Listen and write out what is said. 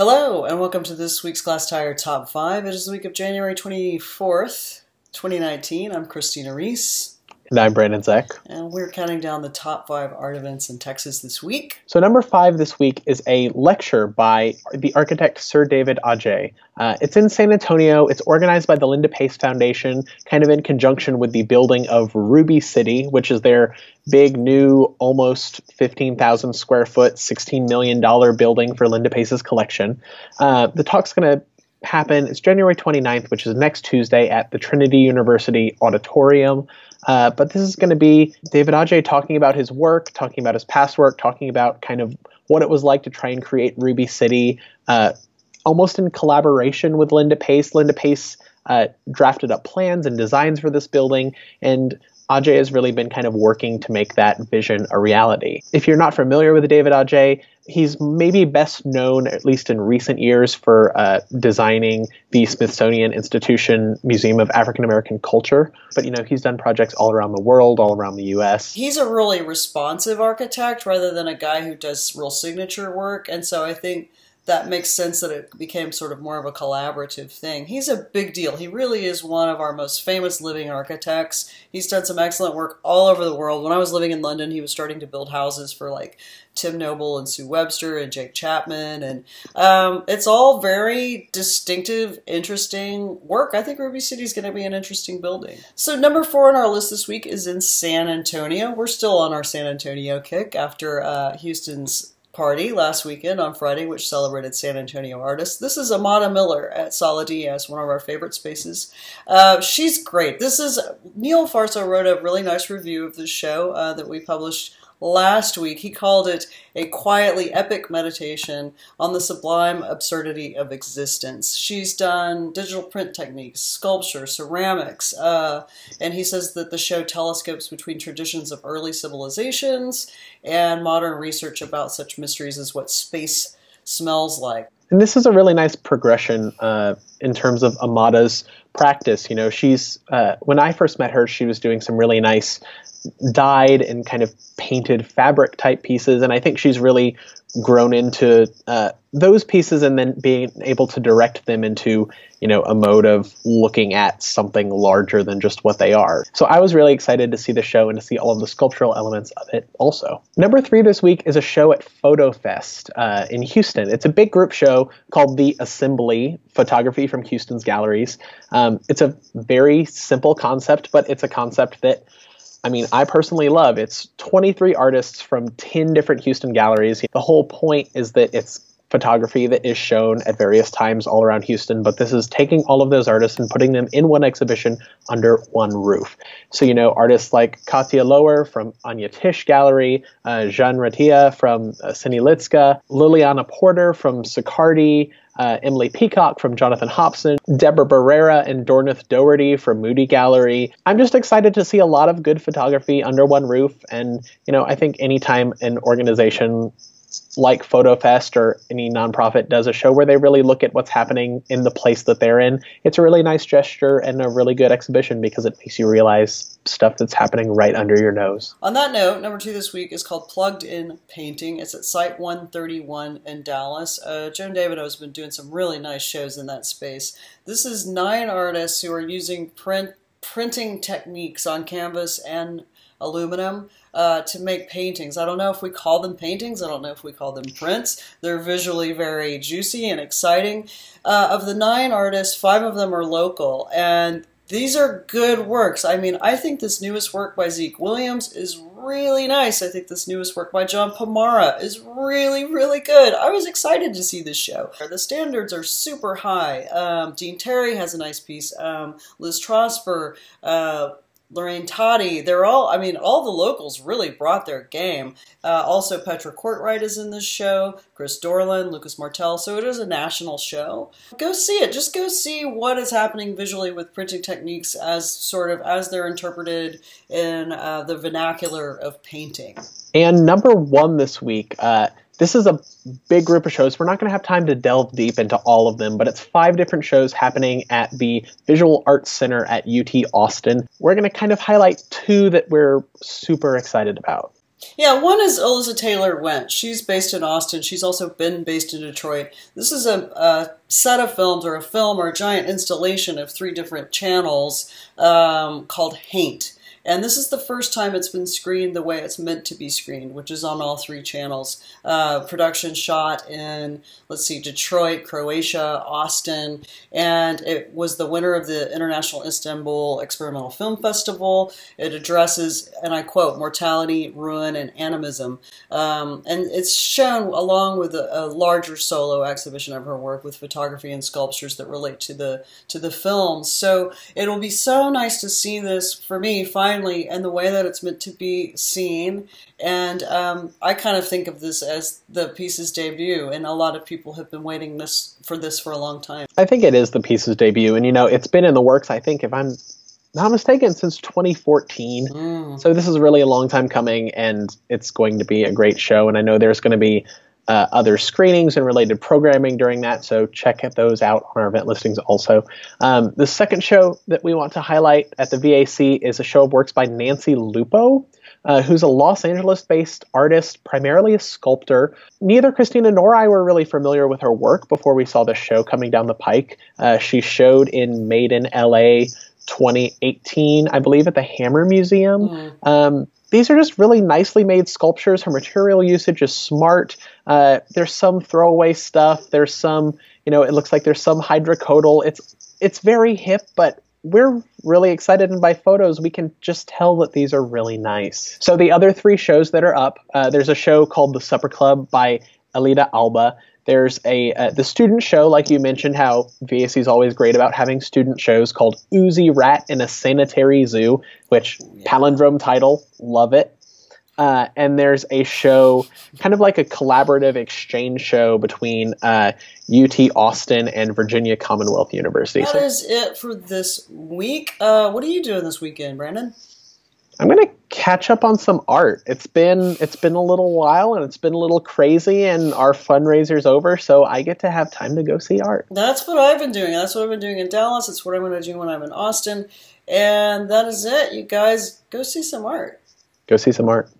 Hello, and welcome to this week's Glasstire Top 5. It is the week of January 24th, 2019. I'm Christina Rees. And I'm Brandon Zech. And we're counting down the top 5 art events in Texas this week. So number 5 this week is a lecture by the architect Sir David Adjaye. It's in San Antonio. It's organized by the Linda Pace Foundation, kind of in conjunction with the building of Ruby City, which is their big new, almost 15,000 square foot, $16 million building for Linda Pace's collection. The talk's going to happen. It's January 29th, which is next Tuesday at the Trinity University Auditorium. But this is going to be David Adjaye talking about his work, talking about his past work, talking about kind of what it was like to try and create Ruby City, almost in collaboration with Linda Pace. Linda Pace drafted up plans and designs for this building, and Adjaye has really been kind of working to make that vision a reality. If you're not familiar with David Adjaye, he's maybe best known, at least in recent years, for designing the Smithsonian Institution Museum of African American Culture. But, you know, he's done projects all around the world, all around the U.S. He's a really responsive architect rather than a guy who does real signature work. And so I think that makes sense that it became sort of more of a collaborative thing. He's a big deal. He really is one of our most famous living architects. He's done some excellent work all over the world. When I was living in London, he was starting to build houses for like Tim Noble and Sue Webster and Jake Chapman. And it's all very distinctive, interesting work. I think Ruby City is going to be an interesting building. So number 4 on our list this week is in San Antonio. We're still on our San Antonio kick after Houston's party last weekend on Friday, which celebrated San Antonio artists. This is Amada Miller at Sala Diaz, one of our favorite spaces. She's great. Neil Farso wrote a really nice review of this show that we published last week. He called it a quietly epic meditation on the sublime absurdity of existence. She's done digital print techniques, sculpture, ceramics, and he says that the show telescopes between traditions of early civilizations and modern research about such mysteries as what space smells like. And this is a really nice progression in terms of Amada's practice. You know, she's when I first met her, she was doing some really nice dyed and kind of painted fabric type pieces, and I think she's really grown into those pieces and then being able to direct them into, you know, a mode of looking at something larger than just what they are. So I was really excited to see the show and to see all of the sculptural elements of it also. Number 3 this week is a show at Photo Fest in Houston. It's a big group show called The Assembly, photography from Houston's galleries. It's a very simple concept, but it's a concept that I personally love. It's 23 artists from 10 different Houston galleries. The whole point is that it's photography that is shown at various times all around Houston, but this is taking all of those artists and putting them in one exhibition under one roof. So, you know, artists like Katya Lower from Anya Tisch Gallery, Jean Ratia from Cine Litska, Liliana Porter from Sicardi, Emily Peacock from Jonathan Hobson, Deborah Barrera and Dornith Doherty from Moody Gallery. I'm just excited to see a lot of good photography under one roof. And, you know, I think anytime an organization like Photo Fest or any nonprofit does a show where they really look at what's happening in the place that they're in, it's a really nice gesture and a really good exhibition because it makes you realize stuff that's happening right under your nose. On that note, number 2 this week is called Plugged In Painting. It's at Site 131 in Dallas. Joan Davido has been doing some really nice shows in that space. This is 9 artists who are using printing techniques on canvas and aluminum to make paintings. I don't know if we call them paintings. I don't know if we call them prints. They're visually very juicy and exciting. Of the 9 artists, 5 of them are local, and these are good works. I think this newest work by Zech Williams is really nice. I think this newest work by John Pomara is really, really good. I was excited to see this show. The standards are super high. Dean Terry has a nice piece. Liz Trosper, Lorraine Toddy, they're all, all the locals really brought their game. Also, Petra Courtwright is in this show, Chris Dorland, Lucas Martel, so it is a national show. Go see it. Just go see what is happening visually with printing techniques as they're interpreted in the vernacular of painting. And number 1 this week, this is a big group of shows. We're not going to have time to delve deep into all of them, but it's 5 different shows happening at the Visual Arts Center at UT Austin. We're going to kind of highlight 2 that we're super excited about. Yeah, one is Alyssa Taylor Wendt. She's based in Austin. She's also been based in Detroit. This is a set of films, or a film, or a giant installation of 3 different channels called Haint. And this is the first time it's been screened the way it's meant to be screened, which is on all 3 channels. Production shot in, let's see, Detroit, Croatia, Austin, and it was the winner of the International Istanbul Experimental Film Festival. It addresses, and I quote, mortality, ruin, and animism. And it's shown along with a larger solo exhibition of her work with photography and sculptures that relate to the film. So it'll be so nice to see this, for me, finally, and the way that it's meant to be seen. And I kind of think of this as the piece's debut, and a lot of people have been waiting for this for a long time. I think it is the piece's debut, and it's been in the works, I think, if I'm not mistaken, since 2014. So this is really a long time coming, and it's going to be a great show, and I know there's going to be other screenings and related programming during that, so check those out on our event listings also. The second show that we want to highlight at the VAC is a show of works by Nancy Lupo, who's a Los Angeles-based artist, primarily a sculptor. Neither Christina nor I were really familiar with her work before we saw the show coming down the pike. She showed in Made in LA 2018, I believe, at the Hammer Museum. These are just really nicely made sculptures. Her material usage is smart. There's some throwaway stuff. There's some, it looks like there's some hydrocodal. It's very hip, but we're really excited, and by photos we can just tell that these are really nice. So the other 3 shows that are up, there's a show called The Supper Club by Elia Alba. There's the student show, like you mentioned, how VAC is always great about having student shows, called Oozy Rat in a Sanitary Zoo, which palindrome title, love it. And there's a show, kind of like a collaborative exchange show between UT Austin and Virginia Commonwealth University. That is it for this week. What are you doing this weekend, Brandon? I'm going to catch up on some art. It's been a little while, and it's been a little crazy, and our fundraiser's over, so I get to have time to go see art. That's what I've been doing. That's what I've been doing in Dallas. It's what I'm going to do when I'm in Austin. And that is it. You guys, go see some art. Go see some art.